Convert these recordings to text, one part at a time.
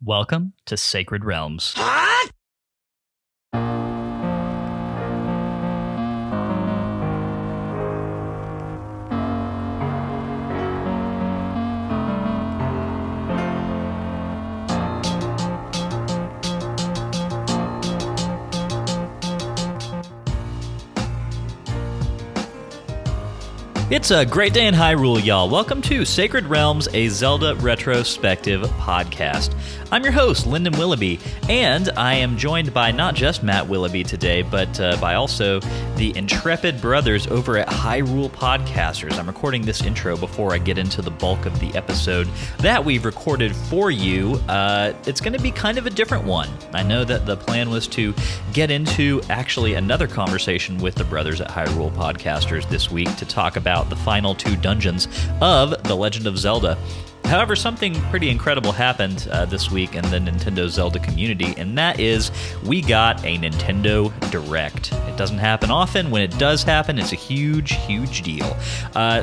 Welcome to Sacred Realms. It's a great day in Hyrule, y'all. Welcome to Sacred Realms, a Zelda Retrospective Podcast. I'm your host, Lyndon Willoughby, and I am joined by not just Matt Willoughby today, but by also the intrepid brothers over at Hyrule Podcasters. I'm recording this intro before I get into the bulk of the episode that we've recorded for you. It's going to be kind of a different one. I know that the plan was to get into actually another conversation with the brothers at Hyrule Podcasters this week to talk about the final two dungeons of The Legend of Zelda. However, something pretty incredible happened this week in the Nintendo Zelda community, and that is we got a Nintendo Direct. It doesn't happen often. When it does happen, it's a huge, huge deal.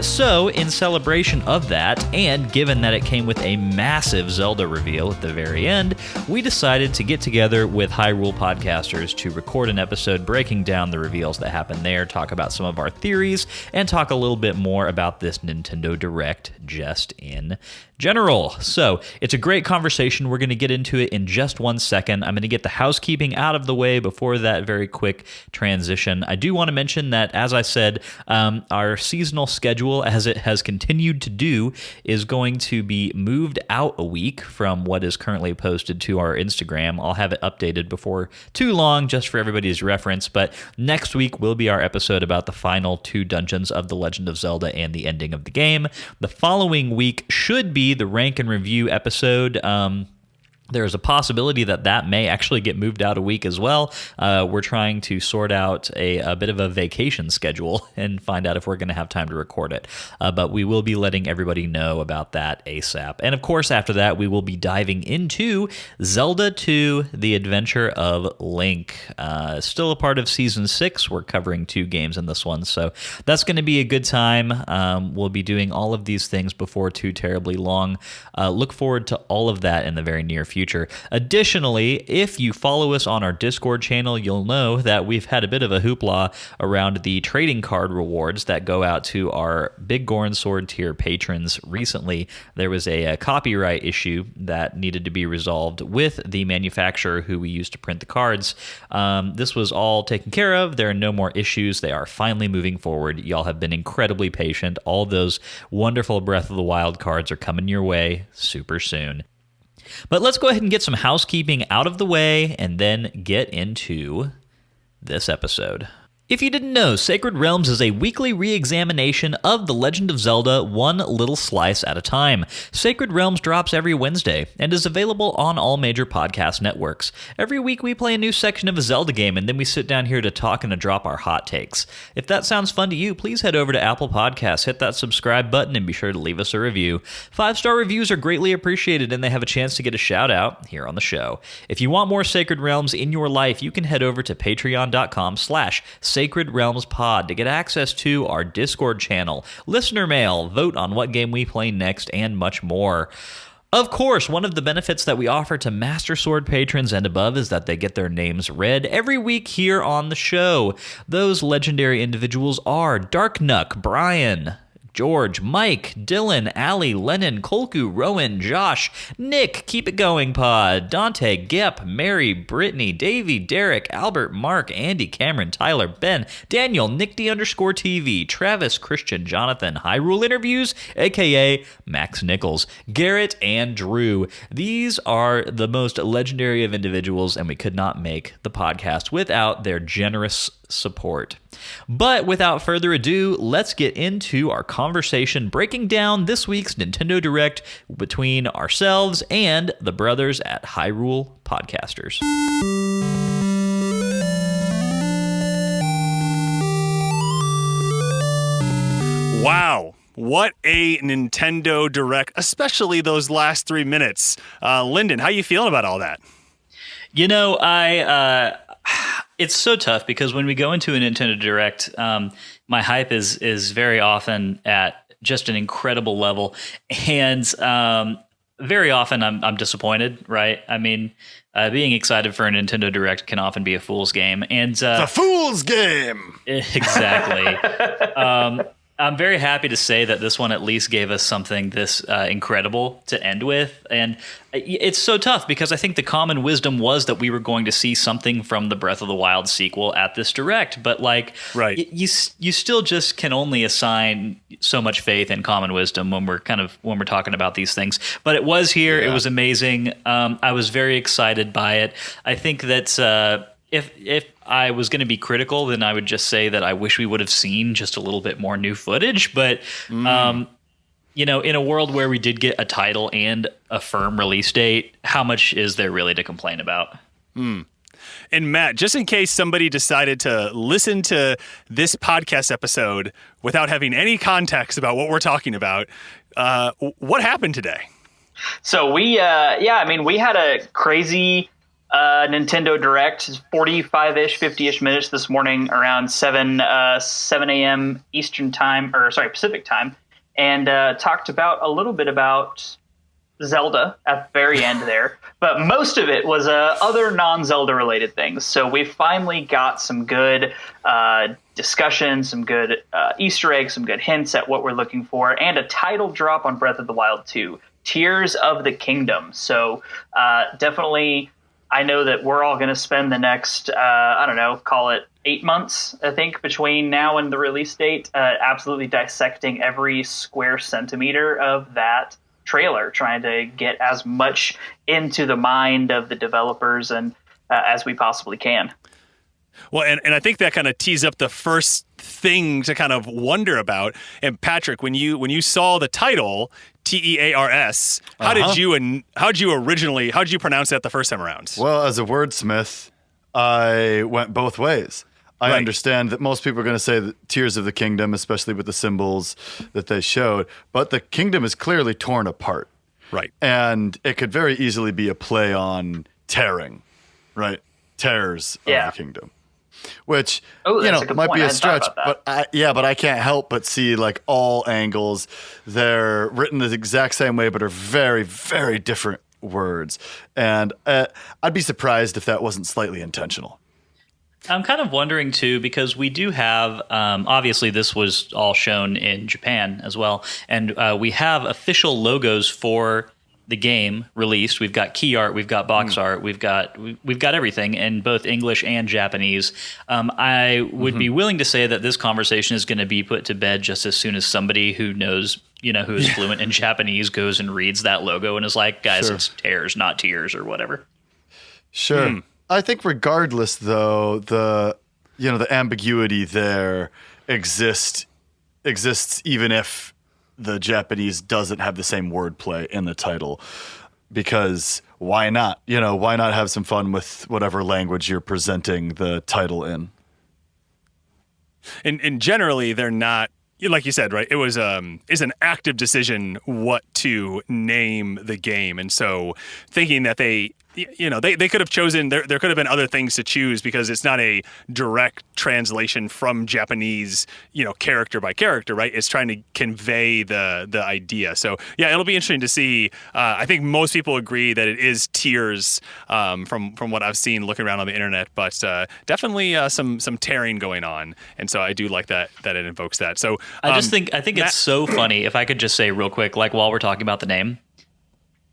So, in celebration of that, and given that it came with a massive Zelda reveal at the very end, we decided to get together with Hyrule Podcasters to record an episode breaking down the reveals that happened there, talk about some of our theories, and talk a little bit more about this Nintendo Direct just in general. So it's a great conversation. We're going to get into it in just 1 second. I'm going to get the housekeeping out of the way before that very quick transition. I do want to mention that, as I said, our seasonal schedule, as it has continued to do, is going to be moved out a week from what is currently posted to our Instagram. I'll have it updated before too long, just for everybody's reference. But next week will be our episode about the final two dungeons of The Legend of Zelda and the ending of the game. The following week should be the rank and review episode. There's a possibility that may actually get moved out a week as well. We're trying to sort out a bit of a vacation schedule and find out if we're going to have time to record it. But we will be letting everybody know about that ASAP. And of course, after that, we will be diving into Zelda 2, The Adventure of Link. Still a part of Season 6. We're covering 2 games in this one, so that's going to be a good time. We'll be doing all of these things before too terribly long. Look forward to all of that in the very near future. Additionally, if you follow us on our Discord channel, you'll know that we've had a bit of a hoopla around the trading card rewards that go out to our Big Goron Sword tier patrons. Recently, there was a copyright issue that needed to be resolved with the manufacturer who we used to print the cards. This was all taken care of. There are no more issues. They are finally moving forward. Y'all have been incredibly patient. All those wonderful Breath of the Wild cards are coming your way super soon. But let's go ahead and get some housekeeping out of the way and then get into this episode. If you didn't know, Sacred Realms is a weekly re-examination of The Legend of Zelda, one little slice at a time. Sacred Realms drops every Wednesday and is available on all major podcast networks. Every week we play a new section of a Zelda game, and then we sit down here to talk and to drop our hot takes. If that sounds fun to you, please head over to Apple Podcasts, hit that subscribe button, and be sure to leave us a review. 5-star reviews are greatly appreciated, and they have a chance to get a shout-out here on the show. If you want more Sacred Realms in your life, you can head over to patreon.com/Sacred Realms Pod to get access to our Discord channel, listener mail, vote on what game we play next, and much more. Of course, one of the benefits that we offer to Master Sword patrons and above is that they get their names read every week here on the show. Those legendary individuals are Darknuck, Brian, George, Mike, Dylan, Allie, Lennon, Kolku, Rowan, Josh, Nick, Keep It Going Pod, Dante, Gep, Mary, Brittany, Davey, Derek, Albert, Mark, Andy, Cameron, Tyler, Ben, Daniel, Nick D_TV, Travis, Christian, Jonathan, Hyrule Interviews, aka Max Nichols, Garrett, and Drew. These are the most legendary of individuals, and we could not make the podcast without their generous support. But without further ado, let's get into our conversation breaking down this week's Nintendo Direct between ourselves and the brothers at Hyrule Podcasters. Wow. What a Nintendo Direct, especially those last 3 minutes. Lyndon, how you feeling about all that? You know, it's so tough because when we go into a Nintendo Direct, my hype is very often at just an incredible level. And very often I'm disappointed, right? I mean, being excited for a Nintendo Direct can often be a fool's game, and the fool's game. Exactly. I'm very happy to say that this one at least gave us something this incredible to end with. And it's so tough because I think the common wisdom was that we were going to see something from the Breath of the Wild sequel at this Direct. But like, right. you still just can only assign so much faith in common wisdom when we're talking about these things. But it was here. Yeah. It was amazing. I was very excited by it. I think that if I was going to be critical, then I would just say that I wish we would have seen just a little bit more new footage. But, in a world where we did get a title and a firm release date, how much is there really to complain about? And Matt, just in case somebody decided to listen to this podcast episode without having any context about what we're talking about, what happened today? So we had a crazy Nintendo Direct, 45-ish, 50-ish minutes this morning around 7 a.m. Pacific time, and talked about a little bit about Zelda at the very end there. But most of it was other non-Zelda related things. So we finally got some good discussion, some good Easter eggs, some good hints at what we're looking for, and a title drop on Breath of the Wild 2, Tears of the Kingdom. So definitely, I know that we're all going to spend the next, call it 8 months, I think, between now and the release date, absolutely dissecting every square centimeter of that trailer, trying to get as much into the mind of the developers and as we possibly can. Well, and I think that kind of tees up the first thing to kind of wonder about. And Patrick, when you saw the title TEARS, how did you pronounce that the first time around? Well, as a wordsmith, I went both ways. I understand that most people are going to say that Tears of the Kingdom, especially with the symbols that they showed, but the kingdom is clearly torn apart. Right. And it could very easily be a play on tearing, right? Tears of the kingdom. Which, might be a stretch, but I can't help but see like all angles. They're written the exact same way, but are very, very different words. And I'd be surprised if that wasn't slightly intentional. I'm kind of wondering, too, because we do have, obviously this was all shown in Japan as well, and we have official logos for the game released. We've got key art, we've got box art, we've got everything in both English and Japanese. I would be willing to say that this conversation is going to be put to bed just as soon as somebody who knows, who is fluent in Japanese goes and reads that logo and is like, guys, it's tears, not tears or whatever. Sure. I think regardless, though, the ambiguity there exists even if the Japanese doesn't have the same wordplay in the title, because why not? Why not have some fun with whatever language you're presenting the title in? And generally, they're not, like you said, right? It was is an active decision what to name the game, and so thinking that they could have chosen, there could have been other things to choose because it's not a direct translation from Japanese, character by character, right? It's trying to convey the idea. So yeah, it'll be interesting to see. I think most people agree that it is tears from what I've seen looking around on the internet, but definitely some tearing going on. And so I do like that it invokes that. So I think it's so funny. If I could just say real quick, like while we're talking about the name,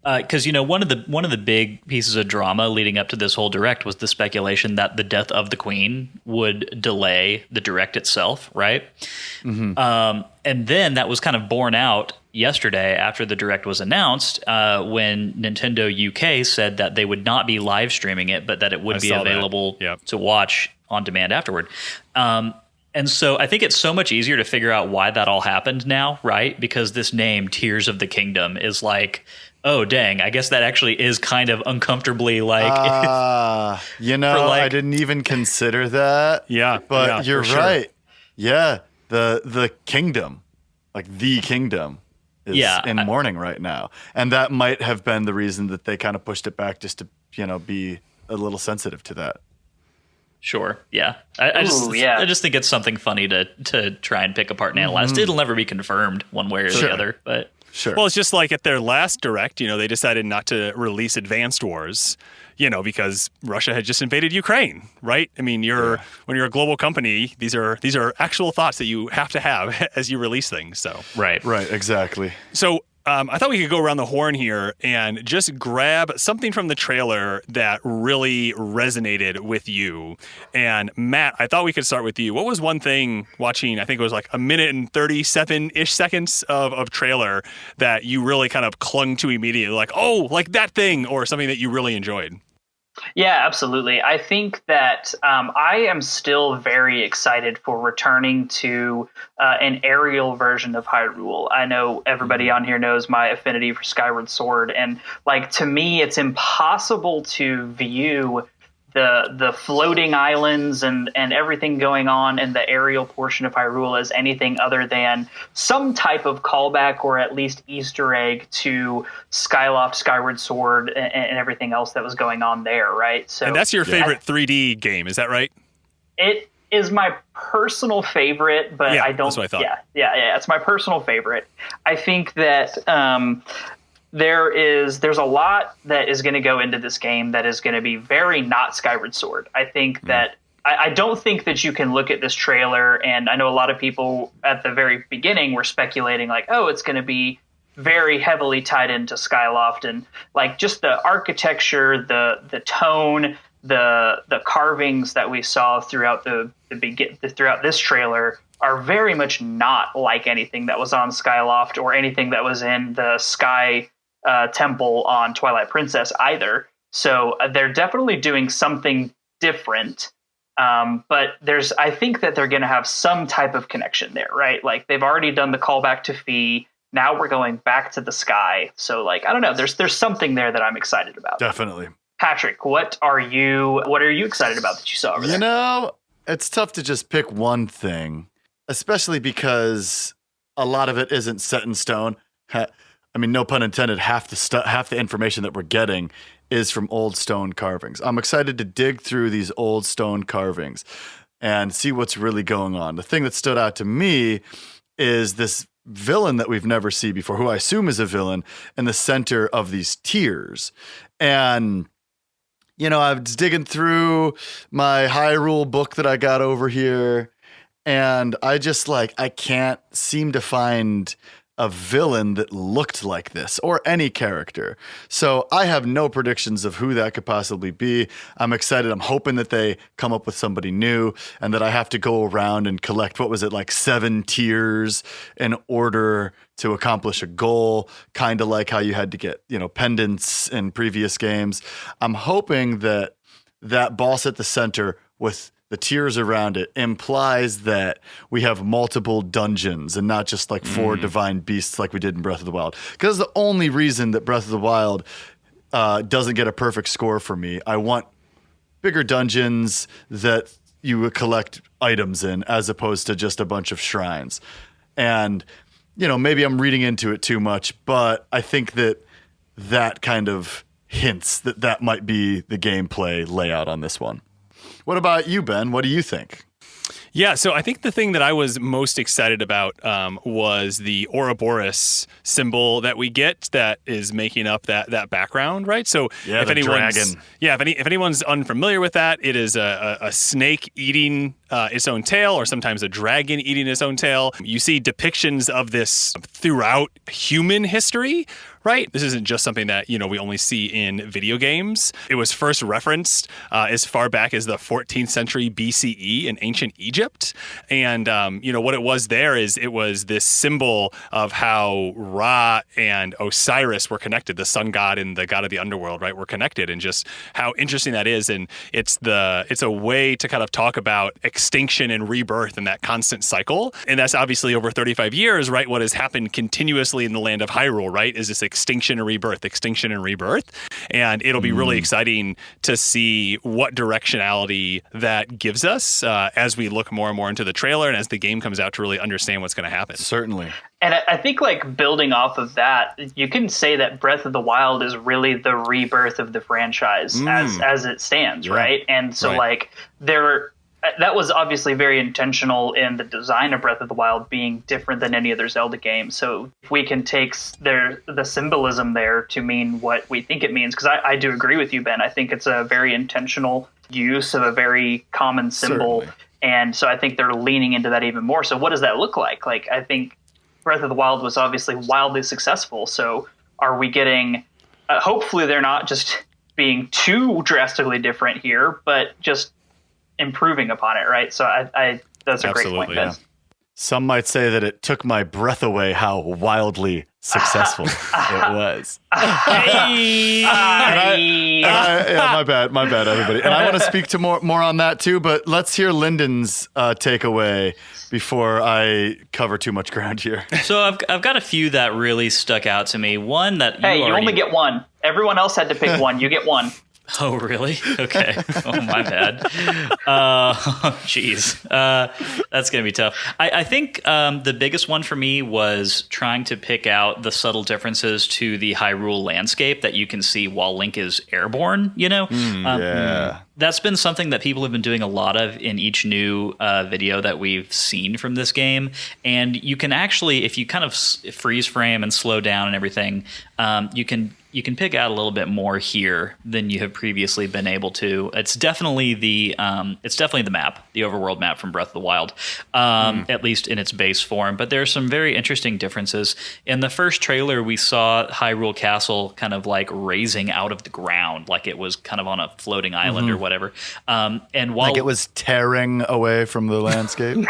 because one of the big pieces of drama leading up to this whole Direct was the speculation that the death of the Queen would delay the Direct itself, right? Mm-hmm. And then that was kind of borne out yesterday after the Direct was announced, when Nintendo UK said that they would not be live streaming it, but that it would be available to watch on demand afterward. And so I think it's so much easier to figure out why that all happened now, right? Because this name, Tears of the Kingdom, is like, oh, dang, I guess that actually is kind of uncomfortably like... I didn't even consider that. Yeah. But you're right. Sure. Yeah, the kingdom, like the kingdom, is in mourning right now. And that might have been the reason that they kind of pushed it back just to, be a little sensitive to that. Sure. Yeah. I just think it's something funny to try and pick apart and analyze. It'll never be confirmed one way or the other, but... Sure. Well, it's just like at their last Direct, they decided not to release Advanced Wars, because Russia had just invaded Ukraine, right? I mean, when you're a global company, these are actual thoughts that you have to have as you release things. So Right, exactly. So I thought we could go around the horn here and just grab something from the trailer that really resonated with you. And Matt, I thought we could start with you. What was one thing watching, I think it was like a minute and 37-ish seconds of trailer that you really kind of clung to immediately? Like, oh, like that thing, or something that you really enjoyed? Yeah, absolutely. I think that I am still very excited for returning to an aerial version of Hyrule. I know everybody on here knows my affinity for Skyward Sword, and to me, it's impossible to view the floating islands and everything going on in the aerial portion of Hyrule as anything other than some type of callback or at least Easter egg to Skyloft, Skyward Sword, and everything else that was going on there, right? So, and that's your favorite 3D game, is that right? It is my personal favorite, but I don't. That's what I thought. Yeah. It's my personal favorite. I think that there's a lot that is going to go into this game that is going to be very not Skyward Sword. I think that I don't think that you can look at this trailer, and I know a lot of people at the very beginning were speculating like, oh, it's going to be very heavily tied into Skyloft, and like just the architecture, the tone, the carvings that we saw throughout throughout this trailer are very much not like anything that was on Skyloft or anything that was in the Sky Temple on Twilight Princess either. So they're definitely doing something different. But I think that they're going to have some type of connection there, right? Like they've already done the callback to Fee. Now we're going back to the sky. So I don't know. There's something there that I'm excited about. Definitely. Patrick, what are you excited about that you saw over there? It's tough to just pick one thing, especially because a lot of it isn't set in stone. I mean, no pun intended, half the information that we're getting is from old stone carvings. I'm excited to dig through these old stone carvings and see what's really going on. The thing that stood out to me is this villain that we've never seen before, who I assume is a villain, in the center of these tiers. And, I was digging through my Hyrule book that I got over here, and I just I can't seem to find a villain that looked like this, or any character. So I have no predictions of who that could possibly be. I'm excited. I'm hoping that they come up with somebody new, and that I have to go around and collect, 7 tiers in order to accomplish a goal, kind of like how you had to get, pendants in previous games. I'm hoping that boss at the center with the tiers around it implies that we have multiple dungeons and not just 4 divine beasts like we did in Breath of the Wild. Because the only reason that Breath of the Wild doesn't get a perfect score for me. I want bigger dungeons that you would collect items in, as opposed to just a bunch of shrines. And, maybe I'm reading into it too much, but I think that kind of hints that might be the gameplay layout on this one. What about you, Ben? What do you think? Yeah, so I think the thing that I was most excited about was the Ouroboros symbol that we get that is making up that background, right? So if anyone's unfamiliar with that, it is a snake eating its own tail, or sometimes a dragon eating its own tail. You see depictions of this throughout human history, right? This isn't just something that, we only see in video games. It was first referenced as far back as the 14th century BCE in ancient Egypt. And, what it was there is it was this symbol of how Ra and Osiris were connected, the sun god and the god of the underworld, right, were connected, and just how interesting that is. And it's a way to kind of talk about extinction and rebirth and that constant cycle. And that's obviously over 35 years, right? What has happened continuously in the land of Hyrule, right, is this extinction and rebirth. And it'll be really exciting to see what directionality that gives us as we look more and more into the trailer and as the game comes out, to really understand what's going to happen. Certainly. And I think building off of that, you can say that Breath of the Wild is really the rebirth of the franchise as it stands, right? And so that was obviously very intentional in the design of Breath of the Wild being different than any other Zelda game. So if we can take the symbolism there to mean what we think it means, because I do agree with you, Ben. I think it's a very intentional use of a very common symbol. Certainly. And so I think they're leaning into that even more. So what does that look like? Like, I think Breath of the Wild was obviously wildly successful. So are we getting, hopefully they're not just being too drastically different here, but just improving upon it, right? So I that's a great point, Ben. Yeah. Some might say that it took my breath away how wildly successful it was. Hey! My bad, everybody. And I want to speak to more on that too, but let's hear Lyndon's takeaway before I cover too much ground here. So I've got a few that really stuck out to me. One that you only get one. Everyone else had to pick one. You get one. Oh, really? Okay. Oh, my bad. Jeez. That's going to be tough. I think the biggest one for me was trying to pick out the subtle differences to the Hyrule landscape that you can see while Link is airborne, you know? Yeah. That's been something that people have been doing a lot of in each new video that we've seen from this game. And you can actually, if you kind of freeze frame and slow down and everything, you can pick out a little bit more here than you have previously been able to. It's definitely the map, the overworld map from Breath of the Wild, at least in its base form. But there are some very interesting differences. In the first trailer, we saw Hyrule Castle kind of like raising out of the ground, like it was kind of on a floating island or whatever. And while like it was tearing away from the landscape. one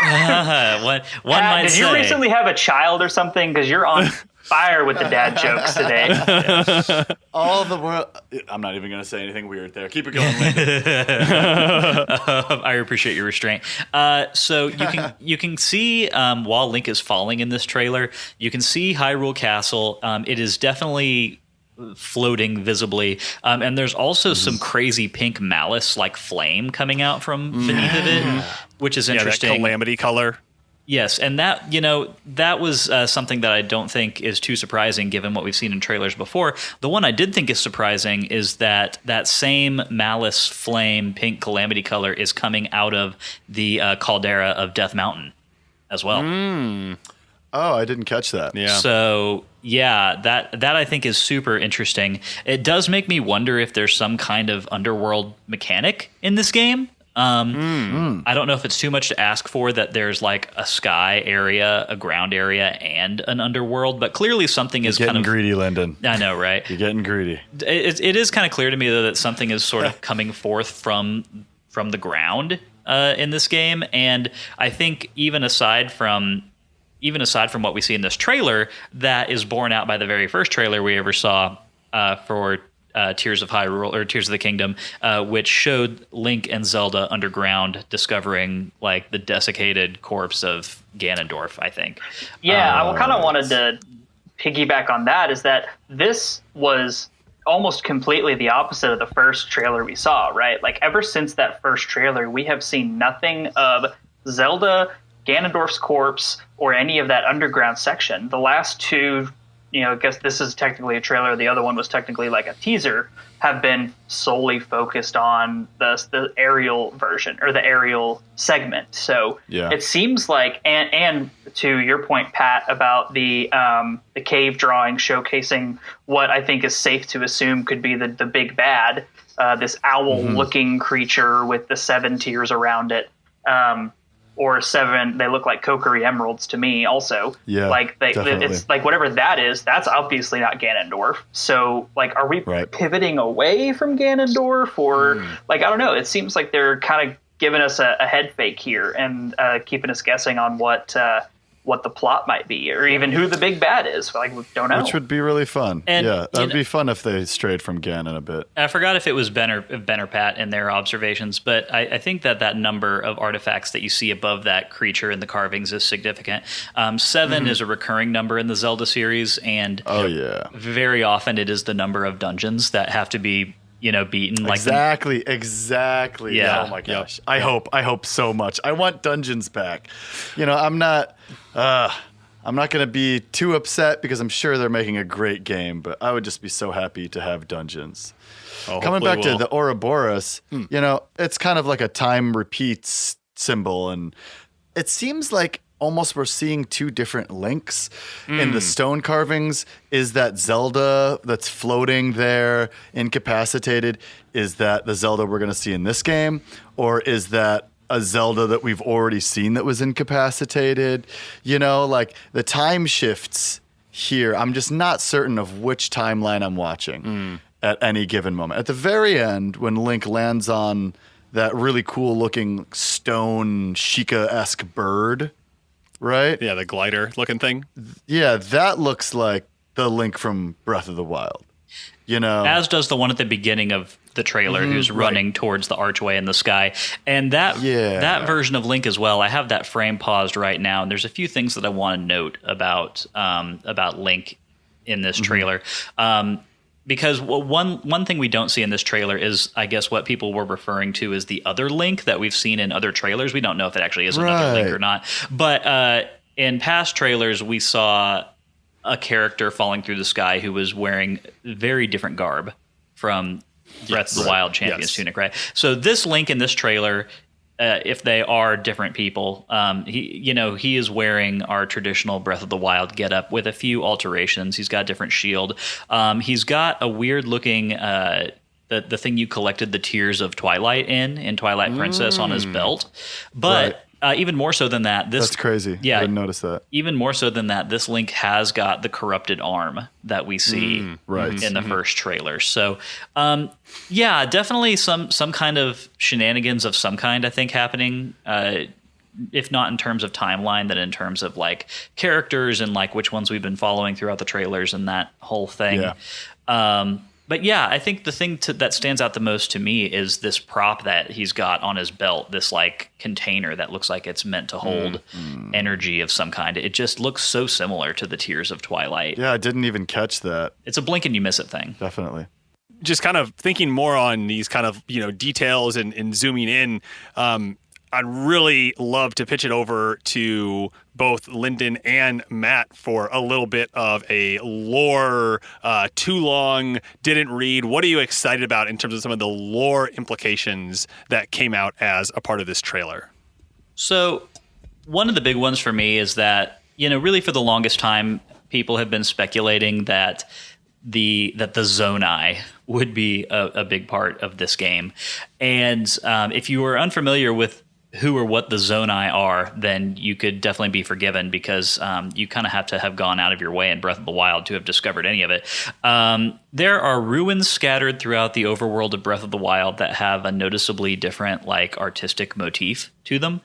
might did say, you recently have a child or something? Because you're on fire with the dad jokes today. All the world. I'm not even going to say anything weird there. Keep it going, Lyndon. I appreciate your restraint. So you can see while Link is falling in this trailer, you can see Hyrule Castle. It is definitely floating visibly, and there's also some crazy pink malice like flame coming out from beneath of it, which is interesting. That calamity color. Yes, and that was something that I don't think is too surprising given what we've seen in trailers before. The one I did think is surprising is that same malice flame pink calamity color is coming out of the caldera of Death Mountain as well. Oh, I didn't catch that. Yeah. So yeah, that I think is super interesting. It does make me wonder if there's some kind of underworld mechanic in this game. I don't know if it's too much to ask for that there's like a sky area, a ground area, and an underworld, but clearly something is kind of greedy, Lyndon. I know, right? You're getting greedy. It is kind of clear to me though that something is sort of coming forth from the ground in this game, and I think even aside from what we see in this trailer, that is borne out by the very first trailer we ever saw for Tears of Hyrule or Tears of the Kingdom, which showed Link and Zelda underground discovering like the desiccated corpse of Ganondorf, I think. Yeah, I kind of wanted to piggyback on that, is that this was almost completely the opposite of the first trailer we saw, right? Like ever since that first trailer, we have seen nothing of Zelda, Ganondorf's corpse, or any of that underground section. The last two, I guess this is technically a trailer, the other one was technically like a teaser, have been solely focused on the aerial version or the aerial segment. So it seems like, and to your point, Pat, about the cave drawing showcasing what I think is safe to assume could be the big bad, this owl-looking creature with the 7 tears around it. Or 7, they look like Kokiri emeralds to me also. Yeah, like it's like whatever that is, that's obviously not Ganondorf. So like, are we pivoting away from Ganondorf, or like, I don't know. It seems like they're kind of giving us a head fake here and keeping us guessing on what the plot might be, or even who the big bad is. Like, we don't know. Which would be really fun. And, yeah, that'd be fun if they strayed from Ganon a bit. I forgot if it was Ben or Pat in their observations, but I think that number of artifacts that you see above that creature in the carvings is significant. 7 is a recurring number in the Zelda series, and very often it is the number of dungeons that have to be beaten. Exactly. Yeah. Oh my gosh. I hope so much. I want dungeons back. I'm not going to be too upset because I'm sure they're making a great game, but I would just be so happy to have dungeons. Coming back to the Ouroboros, it's kind of like a time repeats symbol, and it seems like almost we're seeing two different Links in the stone carvings. Is that Zelda that's floating there, incapacitated? Is that the Zelda we're going to see in this game? Or is that a Zelda that we've already seen that was incapacitated? You know, like the time shifts here. I'm just not certain of which timeline I'm watching at any given moment. At the very end, when Link lands on that really cool looking stone Sheikah-esque bird, right? Yeah, the glider looking thing. Yeah, that looks like the Link from Breath of the Wild. You know, as does the one at the beginning of the trailer who's running towards the archway in the sky. And that version of Link as well, I have that frame paused right now, and there's a few things that I want to note about Link in this trailer. Because one thing we don't see in this trailer is, I guess, what people were referring to as the other Link that we've seen in other trailers. We don't know if it actually is another Link or not. But in past trailers, we saw a character falling through the sky who was wearing very different garb from Breath of the Wild Champion's tunic, right? So this Link in this trailer, if they are different people, he is wearing our traditional Breath of the Wild getup with a few alterations. He's got a different shield. He's got a weird looking the thing you collected the Tears of Twilight in Twilight Princess on his belt, but. Even more so than that, that's crazy. Yeah, I didn't notice that. Even more so than that, this Link has got the corrupted arm that we see in the first trailer. So, definitely some kind of shenanigans of some kind, I think, happening. If not in terms of timeline, then in terms of like characters and like which ones we've been following throughout the trailers and that whole thing. Yeah. But yeah, I think the thing that stands out the most to me is this prop that he's got on his belt, this like container that looks like it's meant to hold energy of some kind. It just looks so similar to the Tears of Twilight. Yeah, I didn't even catch that. It's a blink and you miss it thing. Definitely. Just kind of thinking more on these kind of, details and zooming in, I'd really love to pitch it over to both Lyndon and Matt for a little bit of a lore, too long, didn't read. What are you excited about in terms of some of the lore implications that came out as a part of this trailer? So one of the big ones for me is that, really for the longest time, people have been speculating that the Zonai would be a big part of this game. And if you were unfamiliar with who or what the Zonai are, then you could definitely be forgiven because you kind of have to have gone out of your way in Breath of the Wild to have discovered any of it. There are ruins scattered throughout the overworld of Breath of the Wild that have a noticeably different like artistic motif to them.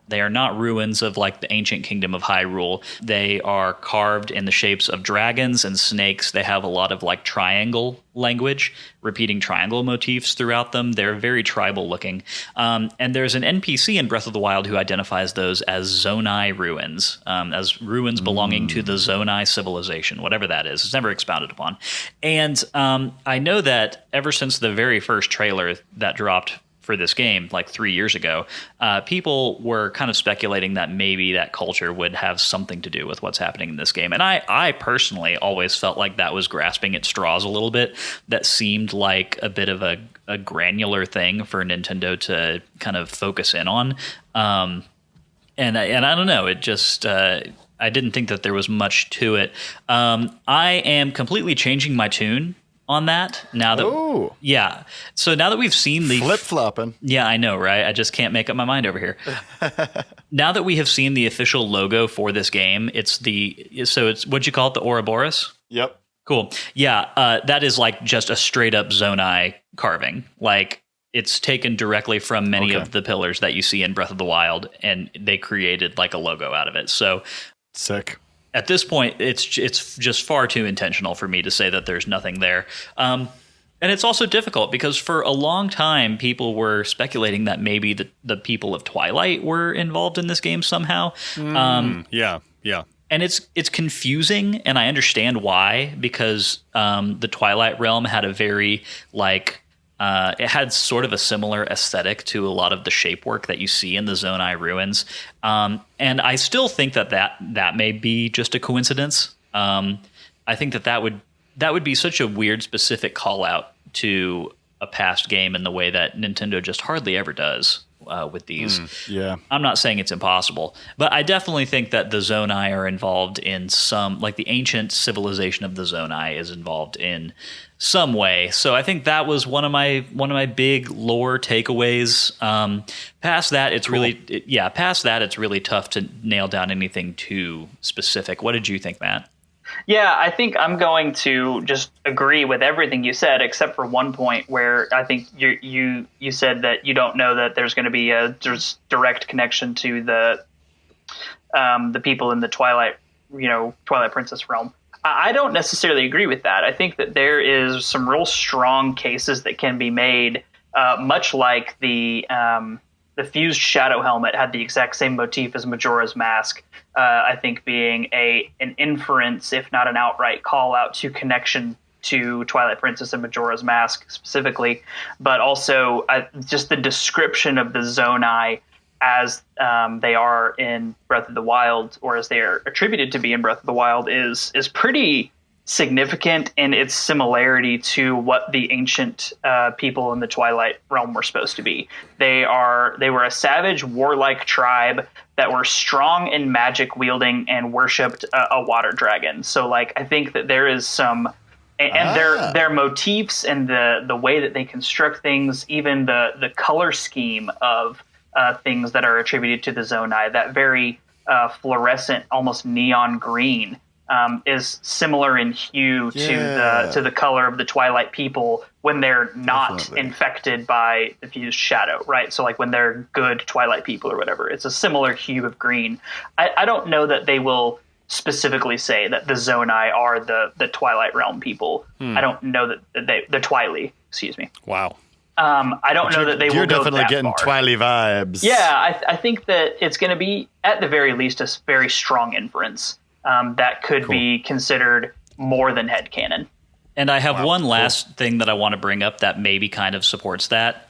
They are not ruins of like the ancient kingdom of Hyrule. They are carved in the shapes of dragons and snakes. They have a lot of like triangle language, repeating triangle motifs throughout them. They're very tribal looking. And there's an NPC in Breath of the Wild who identifies those as Zonai ruins, as ruins belonging to the Zonai civilization, whatever that is. It's never expounded upon. And I know that ever since the very first trailer that dropped for this game like 3 years ago, people were kind of speculating that maybe that culture would have something to do with what's happening in this game. And I personally always felt like that was grasping at straws a little bit. That seemed like a bit of a granular thing for Nintendo to kind of focus in on. And I don't know, it just... I didn't think that there was much to it. I am completely changing my tune on that now that so now that we've seen the flip-flopping. Yeah, I know, right? I just can't make up my mind over here. Now that we have seen the official logo for this game, it's what'd you call it, the Ouroboros? Yep. Cool. Yeah, that is like just a straight up Zonai carving. Like it's taken directly from many of the pillars that you see in Breath of the Wild, and they created like a logo out of it. So sick. At this point, it's just far too intentional for me to say that there's nothing there. And it's also difficult because for a long time, people were speculating that maybe the people of Twilight were involved in this game somehow. Yeah. And it's confusing, and I understand why, because the Twilight Realm had a very like... it had sort of a similar aesthetic to a lot of the shapework that you see in the Zonai ruins. And I still think that may be just a coincidence. I think that would be such a weird specific call out to a past game in the way that Nintendo just hardly ever does with these. Yeah. I'm not saying it's impossible, but I definitely think that the Zonai are involved in some, like the ancient civilization of the Zonai is involved in some way. So I think that was one of my big lore takeaways. Past that, it's really tough to nail down anything too specific. What did you think, Matt? Yeah, I think I'm going to just agree with everything you said, except for one point where I think you said that you don't know that there's going to be a direct connection to the people in the Twilight Princess realm. I don't necessarily agree with that. I think that there is some real strong cases that can be made, much like the fused shadow helmet had the exact same motif as Majora's Mask. I think being an inference, if not an outright call out to connection to Twilight Princess and Majora's Mask specifically, but also just the description of the Zonai as they are in Breath of the Wild, or as they are attributed to be in Breath of the Wild, is pretty significant in its similarity to what the ancient people in the Twilight realm were supposed to be. They were a savage, warlike tribe that were strong in magic wielding and worshipped a water dragon. So, like, I think that there is some, and their motifs and the way that they construct things, even the color scheme of things that are attributed to the Zonai, that very fluorescent, almost neon green, is similar in hue to the color of the Twilight people when they're not infected by the fused shadow, right? So like when they're good Twilight people or whatever, it's a similar hue of green. I don't know that they will specifically say that the Zonai are the Twilight realm people. I don't know that the Twily, excuse me. Wow. I don't know that they will go that far. You're definitely getting Twily vibes. Yeah, I think that it's going to be, at the very least, a very strong inference that could be considered more than headcanon. And I have one last thing that I want to bring up that maybe kind of supports that,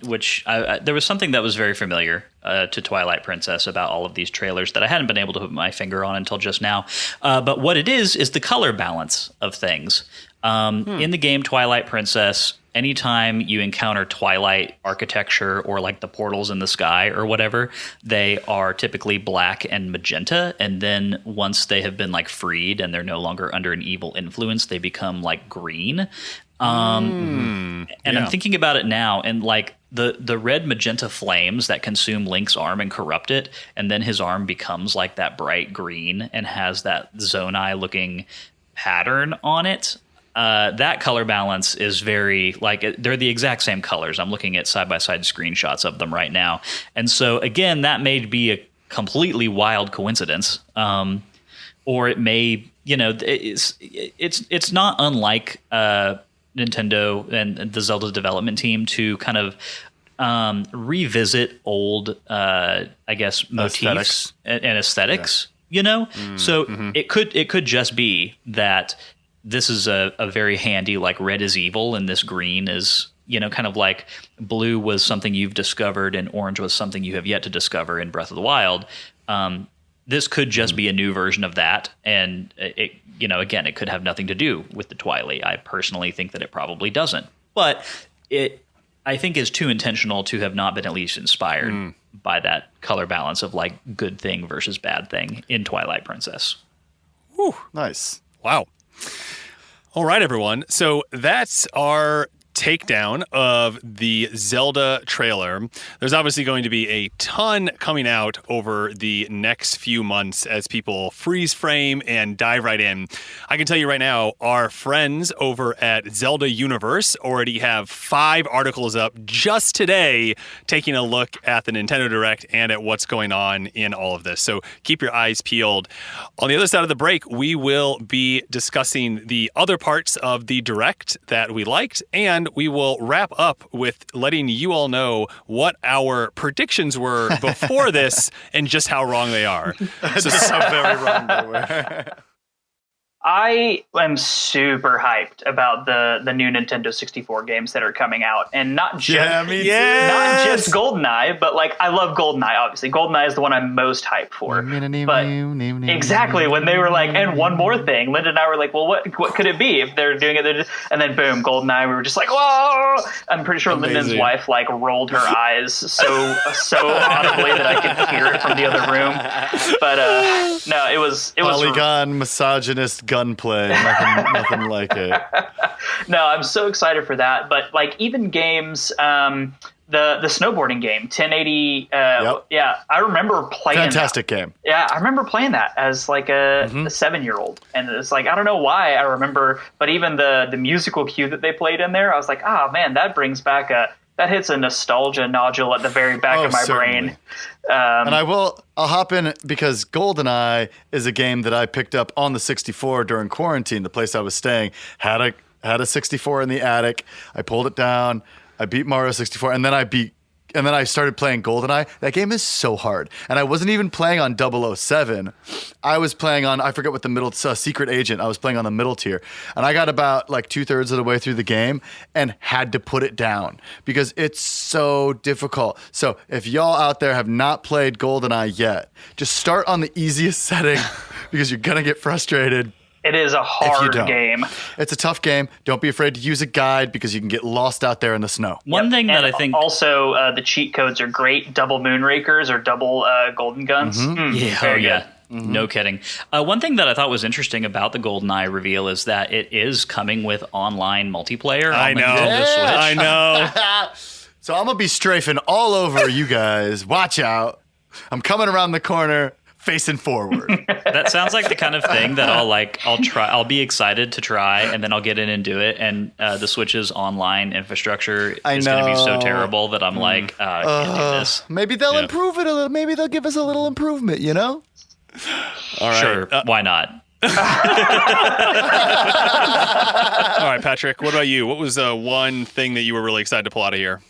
which there was something that was very familiar to Twilight Princess about all of these trailers that I hadn't been able to put my finger on until just now. But what it is the color balance of things. In the game Twilight Princess, anytime you encounter Twilight architecture or like the portals in the sky or whatever, they are typically black and magenta. And then once they have been like freed and they're no longer under an evil influence, they become like green. I'm thinking about it now, and like the red magenta flames that consume Link's arm and corrupt it, and then his arm becomes like that bright green and has that Zonai looking pattern on it. That color balance is very, like, they're the exact same colors. I'm looking at side-by-side screenshots of them right now. And so, again, that may be a completely wild coincidence. Or it may, it's not unlike Nintendo and the Zelda development team to kind of revisit old, motifs and aesthetics, So it could just be that this is a very handy, like, red is evil and this green is, kind of like blue was something you've discovered and orange was something you have yet to discover in Breath of the Wild. This could just be a new version of that. And it, again, it could have nothing to do with the Twilight. I personally think that it probably doesn't, but I think is too intentional to have not been at least inspired by that color balance of like good thing versus bad thing in Twilight Princess. Whew, nice. Wow. All right, everyone. So that's our takedown of the Zelda trailer. There's obviously going to be a ton coming out over the next few months as people freeze frame and dive right in. I can tell you right now, our friends over at Zelda Universe already have 5 articles up just today taking a look at the Nintendo Direct and at what's going on in all of this. So keep your eyes peeled. On the other side of the break, we will be discussing the other parts of the Direct that we liked, and we will wrap up with letting you all know what our predictions were before this and just how wrong they are. So how very wrong they were. I am super hyped about the new Nintendo 64 games that are coming out, and not just not just GoldenEye, but like I love GoldenEye. Obviously, GoldenEye is the one I'm most hyped for. But exactly when they were like, and one more thing, Linda and I were like, well, what could it be if they're doing it? And then boom, GoldenEye. We were just like, whoa! I'm pretty sure Lyndon's wife like rolled her eyes so audibly that I could hear it from the other room. But no, it was polygon misogynist gunplay, nothing like it. No, I'm so excited for that. But like even games, the snowboarding game, 1080. Yeah, I remember playing. Fantastic game. Yeah, I remember playing that as like a 7-year-old, and it's like I don't know why I remember, but even the musical cue that they played in there, I was like, oh man, that brings back that hits a nostalgia nodule at the very back of my brain. And I'll hop in because GoldenEye is a game that I picked up on the 64 during quarantine. The place I was staying had a 64 in the attic. I pulled it down. I beat Mario 64, and then I started playing GoldenEye. That game is so hard. And I wasn't even playing on 007. I was playing on, I forget what the middle, Secret Agent. I was playing on the middle tier. And I got about like 2/3 of the way through the game and had to put it down because it's so difficult. So if y'all out there have not played GoldenEye yet, just start on the easiest setting because you're going to get frustrated. It is a hard game. It's a tough game. Don't be afraid to use a guide because you can get lost out there in the snow. One thing that I think... Also, the cheat codes are great. Double Moonrakers or double Golden Guns. Very good. No kidding. One thing that I thought was interesting about the GoldenEye reveal is that it is coming with online multiplayer. I know. I know. So I'm going to be strafing all over you guys. Watch out. I'm coming around the corner. Facing forward. That sounds like the kind of thing that I'll be excited to try, and then I'll get in and do it. And the Switch's online infrastructure is going to be so terrible that I'm like, I can't do this. Maybe they'll improve it a little. Maybe they'll give us a little improvement, you know? All right. Sure. Why not? All right, Patrick, what about you? What was one thing that you were really excited to pull out of here?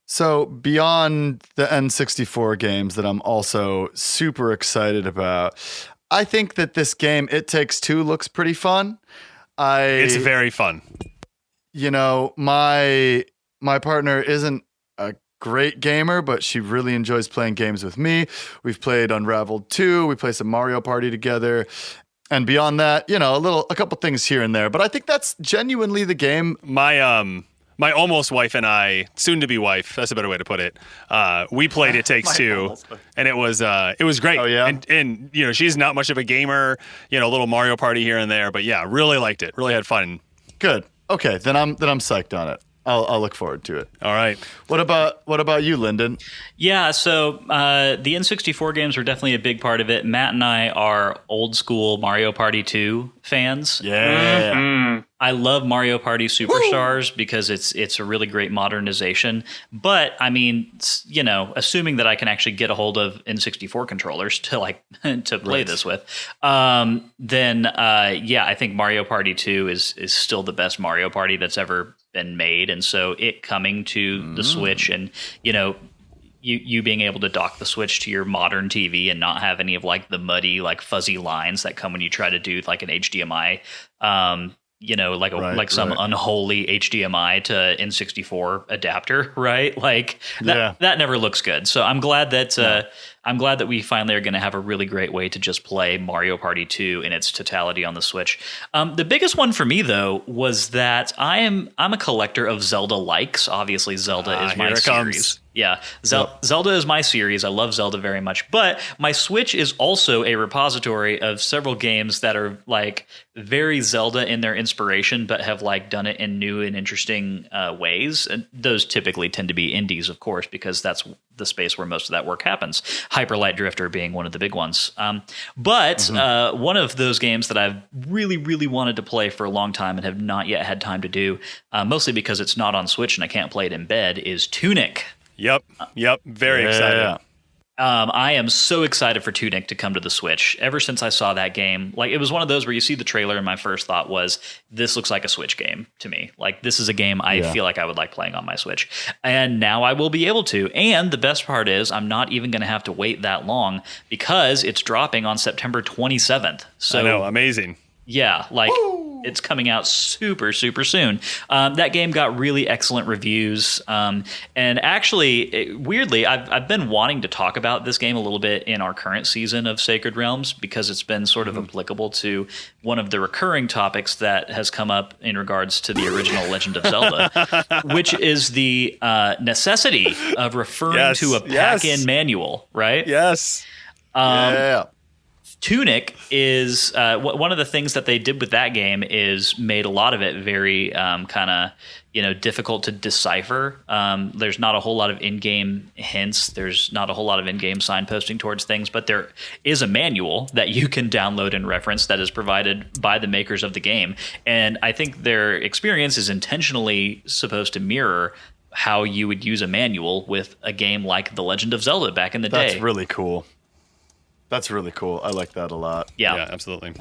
So beyond the N64 games that I'm also super excited about, I think that this game, It Takes Two, looks pretty fun. It's very fun. You know, my partner isn't a great gamer, but she really enjoys playing games with me. We've played Unraveled 2. We play some Mario Party together. And beyond that, you know, a couple things here and there. But I think that's genuinely the game. My almost wife and I, soon to be wife, that's a better way to put it. We played It Takes Two, and it was great. Oh yeah, and you know she's not much of a gamer. You know, a little Mario Party here and there, but yeah, really liked it. Really had fun. Good. Okay, then I'm psyched on it. I'll look forward to it. All right. What about you, Lyndon? Yeah, so the N64 games were definitely a big part of it. Matt and I are old school Mario Party 2 fans. Yeah. Mm-hmm. I love Mario Party Superstars because it's a really great modernization. But I mean, you know, assuming that I can actually get a hold of N64 controllers to play this with, then I think Mario Party 2 is still the best Mario Party that's ever been made. And so it coming to the Switch and, you know, you being able to dock the Switch to your modern TV and not have any of like the muddy, like fuzzy lines that come when you try to do like an HDMI, you know, like some unholy HDMI to N64 adapter, right? Like that never looks good. So I'm glad that we finally are going to have a really great way to just play Mario Party 2 in its totality on the Switch. The biggest one for me though was that I'm a collector of Zelda likes. Obviously, Zelda is my series. Yeah, Zelda is my series. I love Zelda very much. But my Switch is also a repository of several games that are like very Zelda in their inspiration, but have like done it in new and interesting ways. And those typically tend to be indies, of course, because that's the space where most of that work happens. Hyper Light Drifter being one of the big ones. But one of those games that I've really, really wanted to play for a long time and have not yet had time to do, mostly because it's not on Switch and I can't play it in bed, is Tunic. Yep. Very excited. I am so excited for Tunic to come to the Switch. Ever since I saw that game, like it was one of those where you see the trailer and my first thought was, this looks like a Switch game to me. Like this is a game I feel like I would like playing on my Switch. And now I will be able to. And the best part is I'm not even going to have to wait that long because it's dropping on September 27th. So I know, amazing. Yeah, like it's coming out super, super soon. That game got really excellent reviews. And actually, weirdly, I've been wanting to talk about this game a little bit in our current season of Sacred Realms because it's been sort of applicable to one of the recurring topics that has come up in regards to the original Legend of Zelda, which is the necessity of referring to a pack-in manual, right? Yes. Yeah. Tunic is one of the things that they did with that game is made a lot of it very kind of difficult to decipher. There's not a whole lot of in-game hints. There's not a whole lot of in-game signposting towards things, but there is a manual that you can download and reference that is provided by the makers of the game. And I think their experience is intentionally supposed to mirror how you would use a manual with a game like The Legend of Zelda back in the day. That's really cool. That's really cool. I like that a lot. Yeah, absolutely.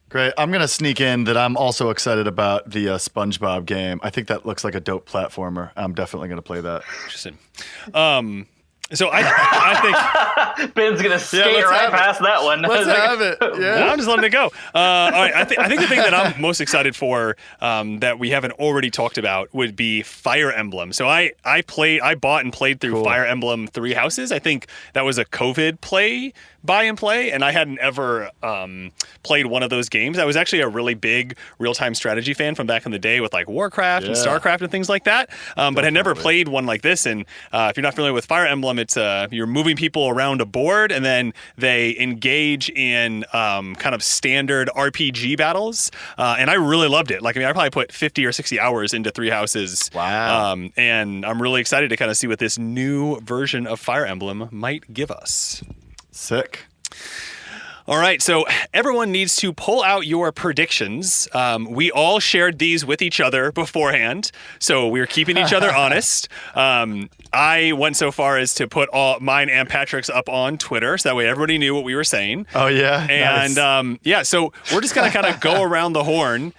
Great. I'm going to sneak in that I'm also excited about the SpongeBob game. I think that looks like a dope platformer. I'm definitely going to play that. Interesting. So I think Ben's gonna skate right past that one. Let's have it. Yeah, I'm just letting it go. All right, I think the thing that I'm most excited for that we haven't already talked about would be Fire Emblem. So I bought and played through Fire Emblem Three Houses. I think that was a COVID buy and play, and I hadn't ever played one of those games. I was actually a really big real-time strategy fan from back in the day with like Warcraft and StarCraft and things like that, but had never played one like this. And if you're not familiar with Fire Emblem, it's you're moving people around a board, and then they engage in kind of standard RPG battles. And I really loved it. Like, I probably put 50 or 60 hours into Three Houses. Wow. And I'm really excited to kind of see what this new version of Fire Emblem might give us. Sick. All right, so everyone needs to pull out your predictions. We all shared these with each other beforehand, so we're keeping each other honest. I went so far as to put all mine and Patrick's up on Twitter, so that way everybody knew what we were saying. Oh, yeah? And nice. So we're just going to kind of go around the horn,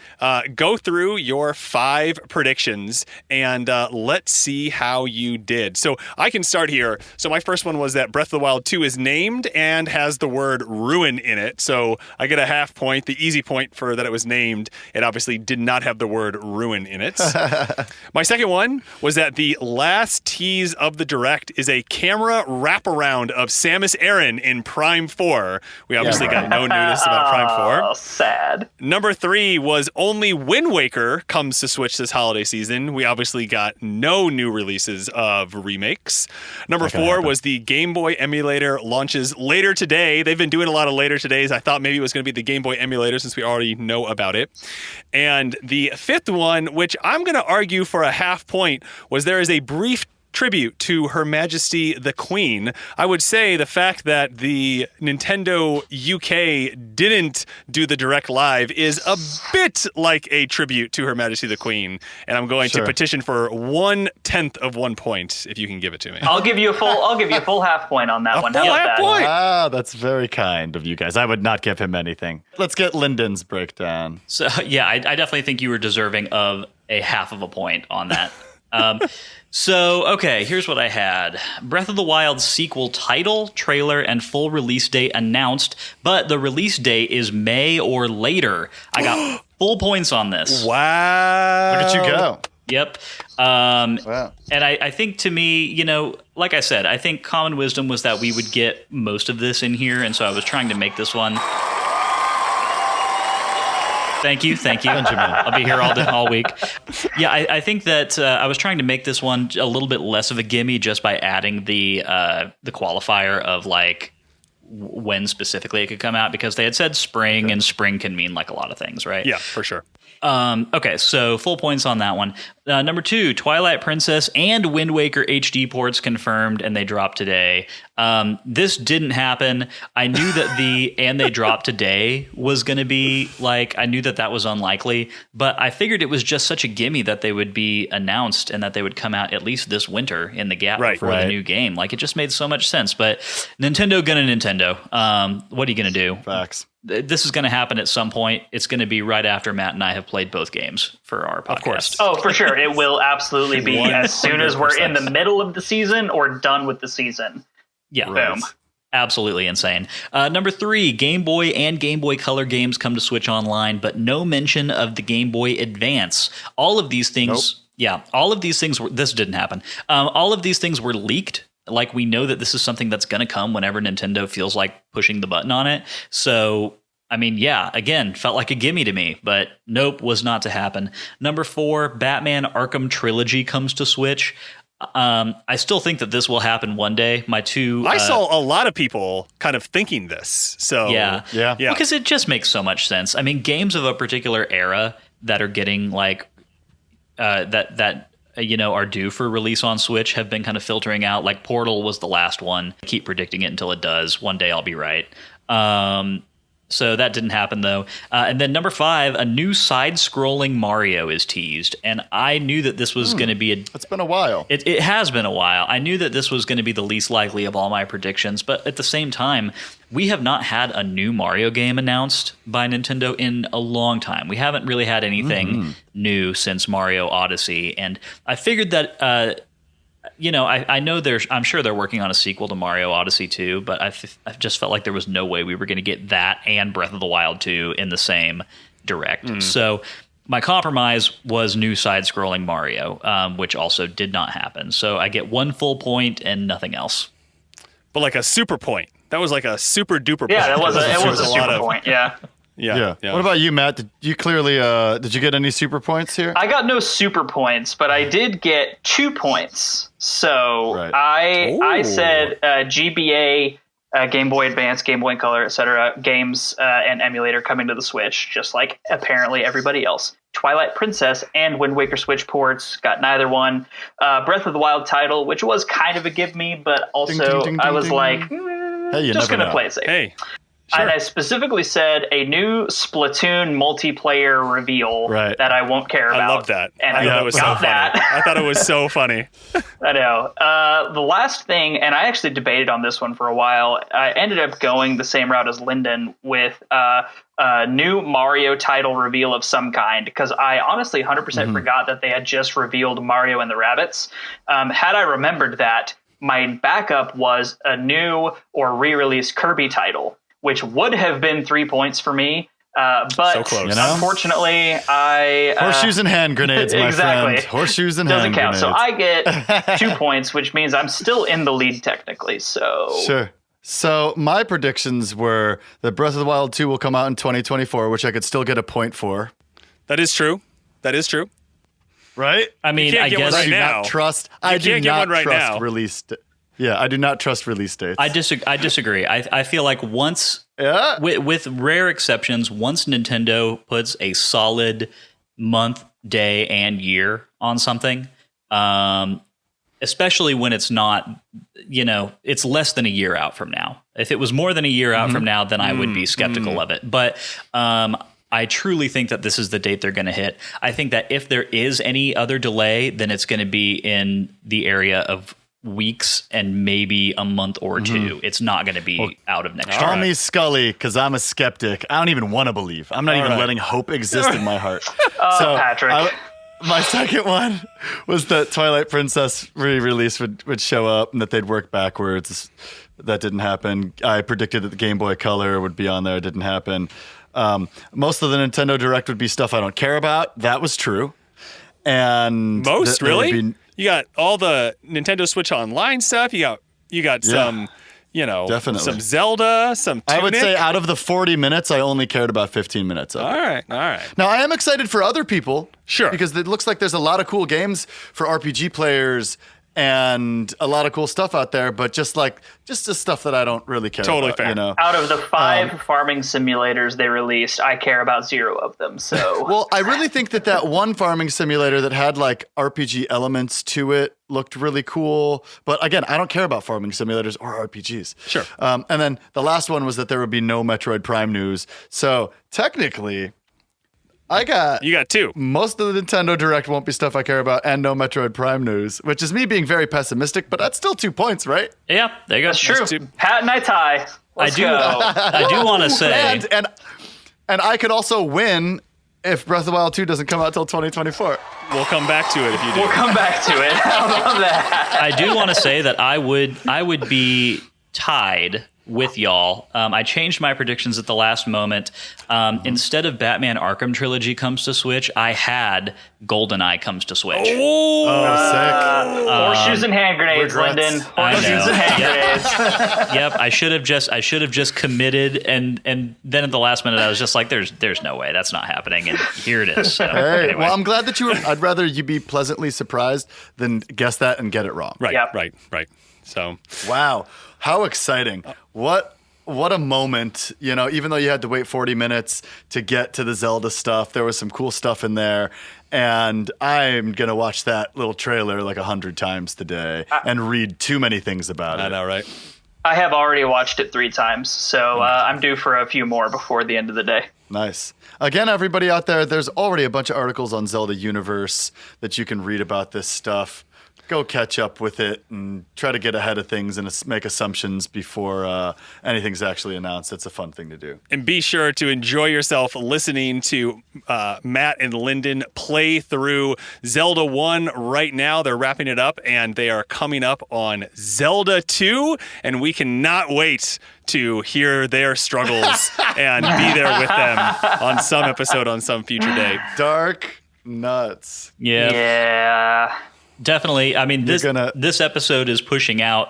go through your 5 predictions, and let's see how you did. So I can start here. So my first one was that Breath of the Wild 2 is named and has the word ruin in it. So I get a half point. The easy point for that it was named, it obviously did not have the word ruin in it. My second one was that the last tease of the Direct is a camera wraparound of Samus Aran in Prime 4. We obviously got no news about Prime 4. Oh, sad. Number 3 was only Wind Waker comes to Switch this holiday season. We obviously got no new releases of remakes. Number 4 was the Game Boy emulator launches later today. They've been doing a lot of later todays. I thought maybe it was going to be the Game Boy emulator since we already know about it. And the 5th one, which I'm going to argue for a half point, was there is a brief tribute to Her Majesty the Queen. I would say the fact that the Nintendo UK didn't do the Direct Live is a bit like a tribute to Her Majesty the Queen, and I'm going to petition for 1/10 of 1 point if you can give it to me. I'll give you a full half point on that one. Full half point. Wow, that's very kind of you guys. I would not give him anything. Let's get Lyndon's breakdown. So yeah, I definitely think you were deserving of a half of a point on that. So, okay, here's what I had. Breath of the Wild sequel title, trailer, and full release date announced, but the release date is May or later. I got full points on this. Wow. Look at you go. Yep. Wow. And I think to me, like I said, I think common wisdom was that we would get most of this in here, and so I was trying to make this one. Thank you. Benjamin. I'll be here all week. Yeah, I think that I was trying to make this one a little bit less of a gimme just by adding the qualifier of like when specifically it could come out, because they had said spring, and spring can mean like a lot of things, right? Yeah, for sure. Okay, so full points on that one. Number 2, Twilight Princess and Wind Waker HD ports confirmed, and they dropped today. This didn't happen. I knew that the and they dropped today was going to be like, I knew that was unlikely, but I figured it was just such a gimme that they would be announced and that they would come out at least this winter in the gap before the new game. Like, it just made so much sense. But Nintendo gonna Nintendo. What are you going to do? Facts. This is going to happen at some point. It's going to be right after Matt and I have played both games for our podcast. Of course. Oh, for sure. It will absolutely be as soon as we're in the middle of the season or done with the season. Yeah. Boom. Absolutely insane. Number 3, Game Boy and Game Boy Color games come to Switch Online, but no mention of the Game Boy Advance. All of these things, all of these things this didn't happen. All of these things were leaked. Like, we know that this is something that's going to come whenever Nintendo feels like pushing the button on it. So, I mean, yeah, again, felt like a gimme to me, but nope, was not to happen. Number 4, Batman Arkham Trilogy comes to Switch. I still think that this will happen one day. I saw a lot of people kind of thinking this. So yeah, because it just makes so much sense. I mean, games of a particular era that are getting like that are due for release on Switch have been kind of filtering out. Like Portal was the last one. I keep predicting it until it does. One day I'll be right. So that didn't happen, though. And then number 5, a new side-scrolling Mario is teased. And I knew that this was going to be It's been a while. It has been a while. I knew that this was going to be the least likely of all my predictions. But at the same time, we have not had a new Mario game announced by Nintendo in a long time. We haven't really had anything new since Mario Odyssey. And I figured that... I know I'm sure they're working on a sequel to Mario Odyssey 2, but I just felt like there was no way we were going to get that and Breath of the Wild 2 in the same direct. So my compromise was new side-scrolling Mario, which also did not happen. So I get 1 full point and nothing else. But like a super point. That was like a super duper point. Yeah, it was a super point, yeah. Yeah. What about you, Matt? Did you get any super points here? I got no super points, but I did get 2 points. So I said GBA, Game Boy Advance, Game Boy Color, etc. games and emulator coming to the Switch, just like apparently everybody else. Twilight Princess and Wind Waker Switch ports, got neither one. Breath of the Wild title, which was kind of a give me, but also I was like, just going to play it safe. Hey. Sure. And I specifically said a new Splatoon multiplayer reveal that I won't care about. I love that. And I thought it was so funny. I thought it was so funny. I know. The last thing, and I actually debated on this one for a while, I ended up going the same route as Lyndon with a new Mario title reveal of some kind, because I honestly 100% forgot that they had just revealed Mario and the Rabbids. Had I remembered that, my backup was a new or re-released Kirby title, which would have been 3 points for me. But so close. Unfortunately, horseshoes and hand grenades, my exactly. friend. Horseshoes and hand grenades. Doesn't count. So I get 2 points, which means I'm still in the lead technically. So sure. So my predictions were that Breath of the Wild 2 will come out in 2024, which I could still get a point for. That is true. Right? I mean, I guess I do not trust. I do not trust release. Yeah, I do not trust release dates. I disagree. I feel like once, with rare exceptions, once Nintendo puts a solid month, day, and year on something, especially when it's not, it's less than a year out from now. If it was more than a year out from now, then I would be skeptical of it. But I truly think that this is the date they're going to hit. I think that if there is any other delay, then it's going to be in the area of weeks and maybe a month or two. It's not going to be out of next year. Call me Scully, because I'm a skeptic. I don't even want to believe. I'm not even letting hope exist in my heart. So Patrick. My second one was that Twilight Princess re-release would show up and that they'd work backwards. That didn't happen. I predicted that the Game Boy Color would be on there. It didn't happen. Most of the Nintendo Direct would be stuff I don't care about. That was true. And really? You got all the Nintendo Switch Online stuff. You got some, definitely. Some Zelda, some Tunic. I would say out of the 40 minutes, I only cared about 15 minutes of it. All right. Now, I am excited for other people. Sure. Because it looks like there's a lot of cool games for RPG players and a lot of cool stuff out there, but just the stuff that I don't really care totally about. Fair. Out of the 5 farming simulators they released, I care about 0 of them. So well, I really think that one farming simulator that had like RPG elements to it looked really cool. But again, I don't care about farming simulators or RPGs. Sure. And then the last one was that there would be no Metroid Prime news. So technically, you got 2. Most of the Nintendo Direct won't be stuff I care about, and no Metroid Prime news, which is me being very pessimistic, but that's still 2 points, right? Yeah, there you go. That's true. Pat and I tie. Let's go. I do want to say, and I could also win if Breath of the Wild 2 doesn't come out till 2024. We'll come back to it if you do. We'll come back to it. How about that? I do want to say that I would be tied with y'all. I changed my predictions at the last moment. Instead of Batman Arkham Trilogy comes to Switch, I had GoldenEye comes to Switch. Sick. Horseshoes and hand grenades, Lyndon. Horseshoes and hand grenades. Yep, I should have just committed, and then at the last minute I was just like, there's no way that's not happening, and here it is. So, hey, anyway. well, I'm glad that I'd rather you be pleasantly surprised than guess that and get it wrong. Right, Yep. right. So, wow, how exciting! What a moment! Even though you had to wait 40 minutes to get to the Zelda stuff, there was some cool stuff in there, and I'm gonna watch that little trailer like 100 times today and read too many things about it. I know, right? I have already watched it 3 times, so I'm due for a few more before the end of the day. Nice. Again, everybody out there, there's already a bunch of articles on Zelda Universe that you can read about this stuff. Go catch up with it and try to get ahead of things and make assumptions before anything's actually announced. It's a fun thing to do. And be sure to enjoy yourself listening to Matt and Lyndon play through Zelda 1 right now. They're wrapping it up, and they are coming up on Zelda 2, and we cannot wait to hear their struggles and be there with them on some episode on some future day. Dark nuts. Yeah. Definitely. I mean, this episode is pushing out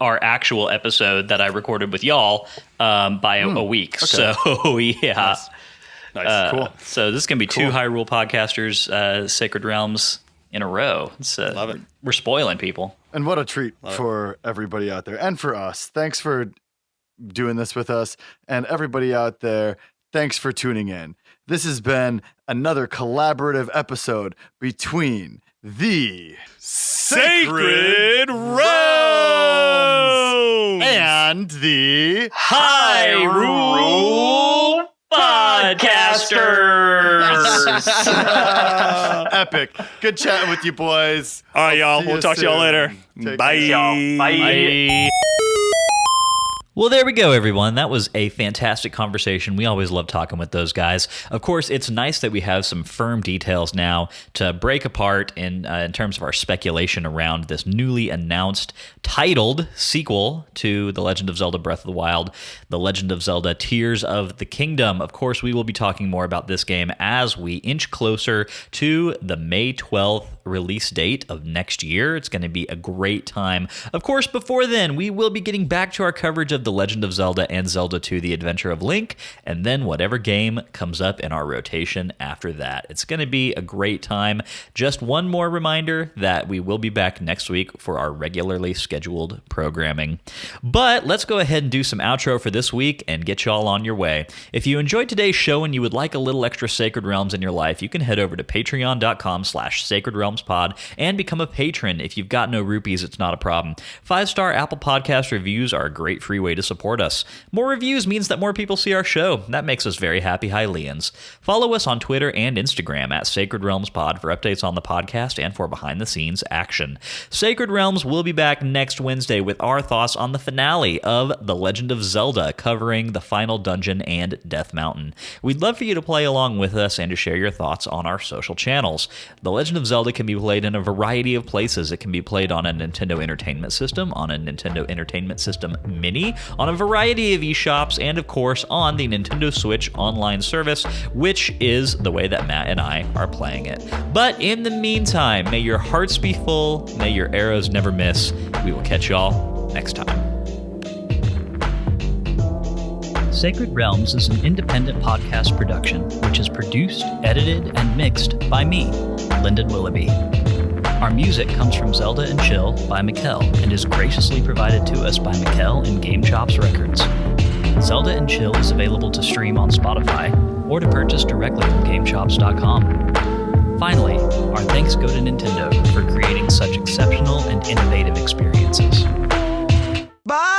our actual episode that I recorded with y'all by a week. Okay. So, yeah. Nice. Cool. So this is going to be 2 Hyrule Podcasters Sacred Realms in a row. Love it. We're spoiling people. And what a treat for everybody out there and for us. Thanks for doing this with us. And everybody out there, thanks for tuning in. This has been another collaborative episode between the Sacred Realms and the Hyrule Podcasters. Epic. Good chatting with you boys. All right, y'all. We'll talk to y'all later. Bye. Bye. Well, there we go, everyone. That was a fantastic conversation. We always love talking with those guys. Of course, it's nice that we have some firm details now to break apart in terms of our speculation around this newly announced titled sequel to The Legend of Zelda Breath of the Wild, The Legend of Zelda Tears of the Kingdom. Of course, we will be talking more about this game as we inch closer to the May 12th release date of next year. It's going to be a great time. Of course, before then, we will be getting back to our coverage of The Legend of Zelda and Zelda 2, The Adventure of Link, and then whatever game comes up in our rotation after that. It's going to be a great time. Just one more reminder that we will be back next week for our regularly scheduled programming. But let's go ahead and do some outro for this week and get y'all on your way. If you enjoyed today's show and you would like a little extra Sacred Realms in your life, you can head over to patreon.com/sacredrealmspod and become a patron. If you've got no rupees, it's not a problem. 5-star Apple Podcast reviews are a great free way to support us. More reviews means that more people see our show. That makes us very happy Hylians. Follow us on Twitter and Instagram at Sacred Realms Pod for updates on the podcast and for behind-the-scenes action. Sacred Realms will be back next Wednesday with our thoughts on the finale of The Legend of Zelda, covering the final dungeon and Death Mountain. We'd love for you to play along with us and to share your thoughts on our social channels. The Legend of Zelda can be played in a variety of places. It can be played on a Nintendo Entertainment System, on a Nintendo Entertainment System Mini, on a variety of eShops, and of course on the Nintendo Switch online service, which is the way that Matt and I are playing it. But in the meantime, may your hearts be full, may your arrows never miss. We will catch y'all next time. Sacred Realms is an independent podcast production, which is produced, edited, and mixed by me, Lyndon Willoughby. Our music comes from Zelda and Chill by Mikkel and is graciously provided to us by Mikkel and Game Chops Records. Zelda and Chill is available to stream on Spotify or to purchase directly from GameChops.com. Finally, our thanks go to Nintendo for creating such exceptional and innovative experiences. Bye!